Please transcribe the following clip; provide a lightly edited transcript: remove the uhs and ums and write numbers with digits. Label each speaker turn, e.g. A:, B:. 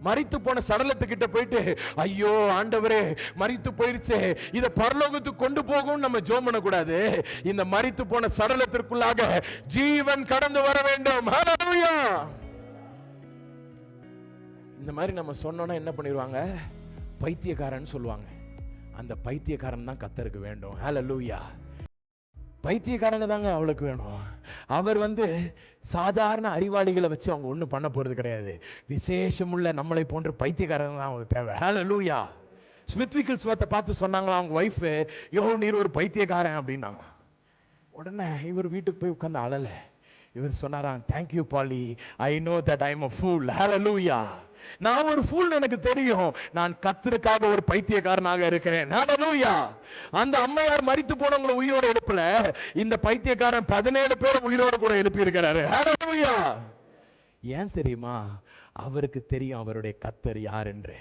A: மரித்து போன சடலத்துக்கிட்ட போயிட்டு ஐயோ ஆண்டவரே மரித்து போயிருச்சே, இத பரலோகத்துக்கு கொண்டு போகும் நம்ம ஜெபம் பண்ண கூடாது. இந்த மரித்து போன சடலத்திற்குள்ளாக ஜீவன் கடந்து வர வேண்டும். ஹல்லேலூயா. இந்த மாதிரி நம்ம சொன்னோம்னா என்ன பண்ணிடுவாங்க? பைத்தியக்காரன் சொல்லுவாங்க. அந்த பைத்தியக்காரன் தான் கர்த்தருக்கு வேண்டும். ஹல்லேலூயா. பைத்தியக்காரங்க தாங்க அவளுக்கு வேணும். அவர் சாதாரண அறிவாளிகளை வச்சு அவங்க ஒண்ணும் பண்ண போறது கிடையாது. விசேஷமுள்ள நம்மளை போன்ற பைத்தியக்காரங்க தான் அவங்களுக்கு தேவை. ஹல்லேலூயா. ஸ்மித் விக்கில்ஸ்வர்த்தை பார்த்து சொன்னாங்களா அவங்க வைஃப், யோ நீர் ஒரு பைத்தியக்காரன் அப்படின்னாங்க. உடனே இவர் வீட்டுக்கு போய் உட்கார்ந்து அழல. இவர் சொன்னாராம், thank you Polly, I know that I am a fool. Hallelujah. நான் ஒரு ஃபூல், எனக்கு தெரியும். நான் கர்த்தருக்காக ஒரு பைத்தியக்காரனாக இருக்கிறேன். ஹல்லேலூயா. அந்த அம்மையார் மரித்து போனவங்களை உயிரோட எழுப்பல, இந்த பைத்தியக்காரன் 17 பேர் உயிரோட கூட எழுப்பி இருக்கிறாரு. ஹல்லேலூயா. ஏன் தெரியுமா? அவருக்கு தெரியும் அவருடைய கர்த்தர் யார் என்று.